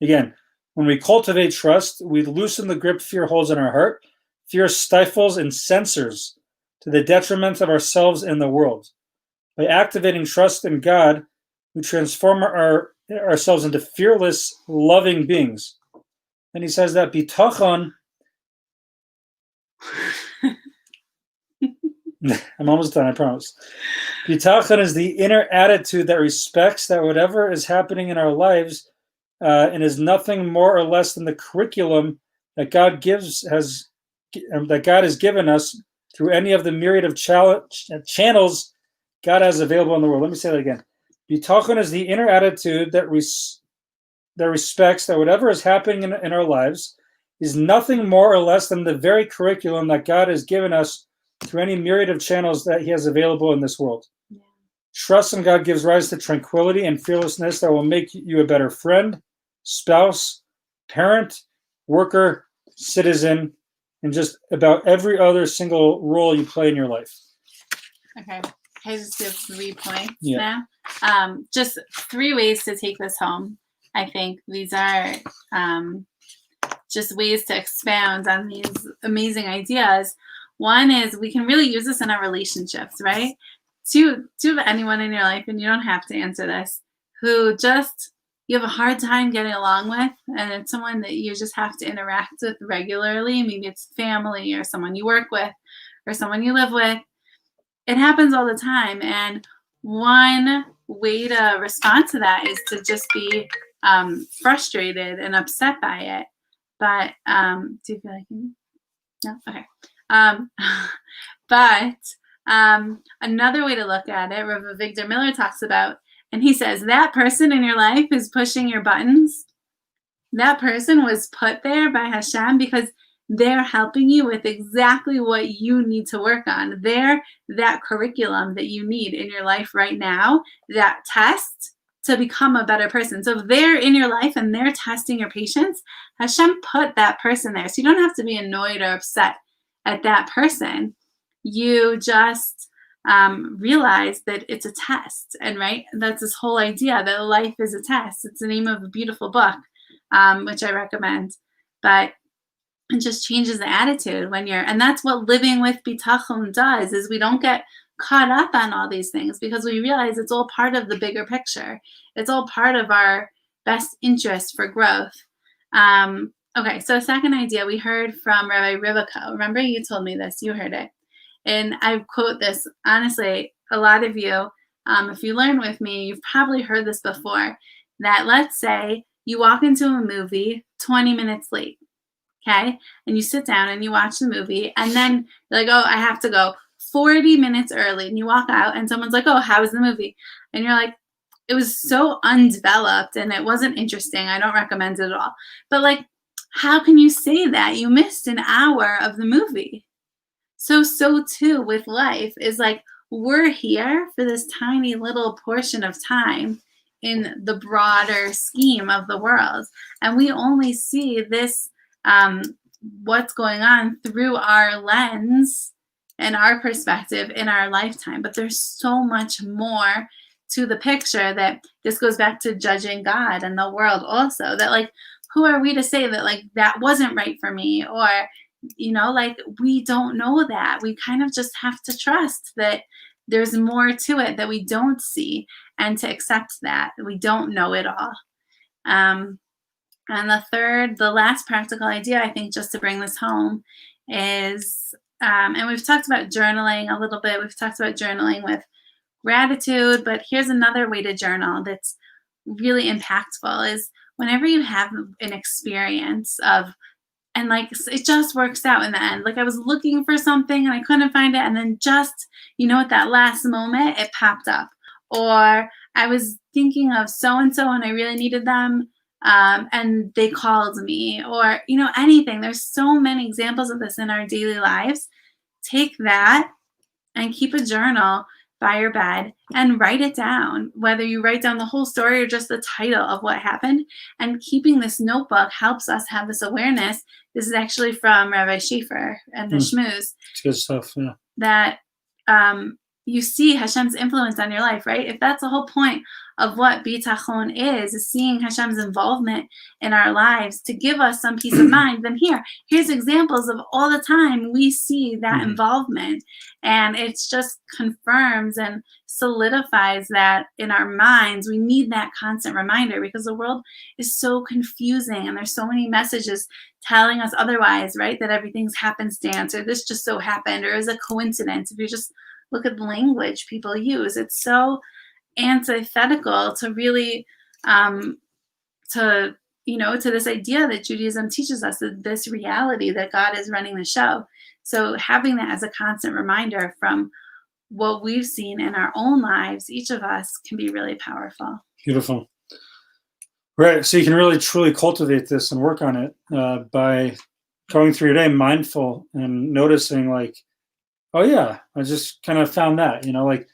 Again, when we cultivate trust, we loosen the grip fear holds on our heart. Fear stifles and censors to the detriment of ourselves and the world. By activating trust in God, we transform ourselves into fearless, loving beings. And he says that Bitachon, I'm almost done, I promise. Bitachon is the inner attitude that respects that whatever is happening in our lives and is nothing more or less than the curriculum that God has given us through any of the myriad of channels God has available in the world. Let me say that again. Bitachon is the inner attitude that respects that whatever is happening in our lives is nothing more or less than the very curriculum that God has given us through any myriad of channels that he has available in this world. Yeah. Trust in God gives rise to tranquility and fearlessness that will make you a better friend, spouse, parent, worker, citizen, and just about every other single role you play in your life. Okay. I just give 3 points now. Just 3 ways to take this home. I think these are just ways to expound on these amazing ideas. One is we can really use this in our relationships, right? Do you have anyone in your life, and you don't have to answer this, who just you have a hard time getting along with, and it's someone that you just have to interact with regularly? Maybe it's family or someone you work with or someone you live with. It happens all the time. And one way to respond to that is to just be frustrated and upset by it. But do you feel like you? No? Okay. But another way to look at it, Rav Victor Miller talks about, and he says, that person in your life is pushing your buttons. That person was put there by Hashem because they're helping you with exactly what you need to work on. They're that curriculum that you need in your life right now, that test to become a better person. So if they're in your life and they're testing your patience, Hashem put that person there. So you don't have to be annoyed or upset at that person. You just realize that it's a test. And right, that's this whole idea that life is a test. It's the name of a beautiful book, which I recommend. But it just changes the attitude when and that's what living with Bitachon does, is we don't get caught up on all these things because we realize it's all part of the bigger picture. It's all part of our best interest for growth. Okay, so second idea we heard from Rabbi Rivaka. Remember, you told me this, you heard it. And I quote this, honestly, a lot of you, if you learn with me, you've probably heard this before, that let's say you walk into a movie 20 minutes late. Okay, and you sit down and you watch the movie, and then you're like, oh, I have to go 40 minutes early, and you walk out and someone's like, oh, how was the movie? And you're like, it was so undeveloped and it wasn't interesting. I don't recommend it at all. But like, how can you say that? You missed an hour of the movie. So too with life is like, we're here for this tiny little portion of time, in the broader scheme of the world. And we only see this, what's going on through our lens and our perspective in our lifetime. But there's so much more to the picture, that this goes back to judging God and the world also, that like, who are we to say that like that wasn't right for me? Or, like, we don't know that. We kind of just have to trust that there's more to it that we don't see, and to accept that we don't know it all. And the last practical idea, I think, just to bring this home is, and we've talked about journaling a little bit. We've talked about journaling with gratitude, but here's another way to journal that's really impactful, is whenever you have an experience of, and like it just works out in the end. Like I was looking for something and I couldn't find it, and then just, at that last moment it popped up. Or I was thinking of so and so and I really needed them, and they called me. Or anything. There's so many examples of this in our daily lives. Take that and keep a journal by your bed and write it down, whether you write down the whole story or just the title of what happened. And keeping this notebook helps us have this awareness. This is actually from Rabbi Schaefer and the Shmooze. It's good stuff, yeah. That you see Hashem's influence on your life, right? If that's the whole point of what Bitachon is seeing Hashem's involvement in our lives to give us some peace of mind, then here's examples of all the time we see that involvement. And it just confirms and solidifies that in our minds. We need that constant reminder, because the world is so confusing and there's so many messages telling us otherwise, right? That everything's happenstance, or this just so happened, or is a coincidence. If you just look at the language people use, it's so antithetical to really to this idea that Judaism teaches us, that this reality that God is running the show. So having that as a constant reminder from what we've seen in our own lives, each of us, can be really powerful. Beautiful. Right. So you can really truly cultivate this and work on it by going through your day mindful and noticing, like, oh yeah, I just kind of found that, like,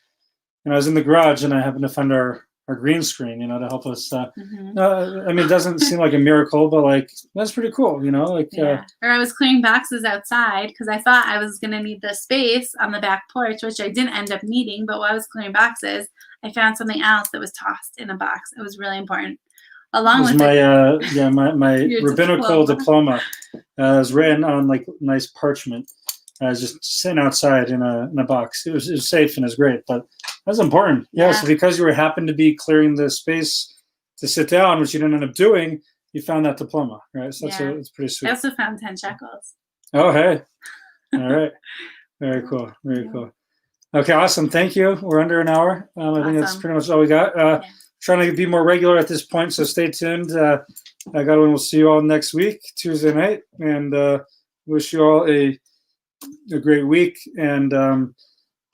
I was in the garage and I happened to find our green screen, to help us. I mean, it doesn't seem like a miracle, but like, that's pretty cool, like. Yeah. Or I was clearing boxes outside because I thought I was going to need the space on the back porch, which I didn't end up needing. But while I was clearing boxes, I found something else that was tossed in a box. It was really important. Along with my rabbinical diploma was written on like nice parchment. I was just sitting outside in a box. It was safe and it was great, but that's important. Yeah. So because you happened to be clearing the space to sit down, which you didn't end up doing, you found that diploma, right? So it's pretty sweet. I also found 10 shekels. Oh, hey. All right. Very cool. Very cool. Okay, awesome. Thank you. We're under an hour. I think that's pretty much all we got. Trying to be more regular at this point, so stay tuned. We'll see you all next week, Tuesday night, and wish you all a great week. And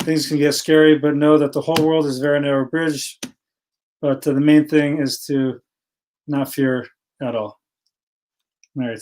things can get scary, but know that the whole world is a very narrow bridge. But the main thing is to not fear at all. All right.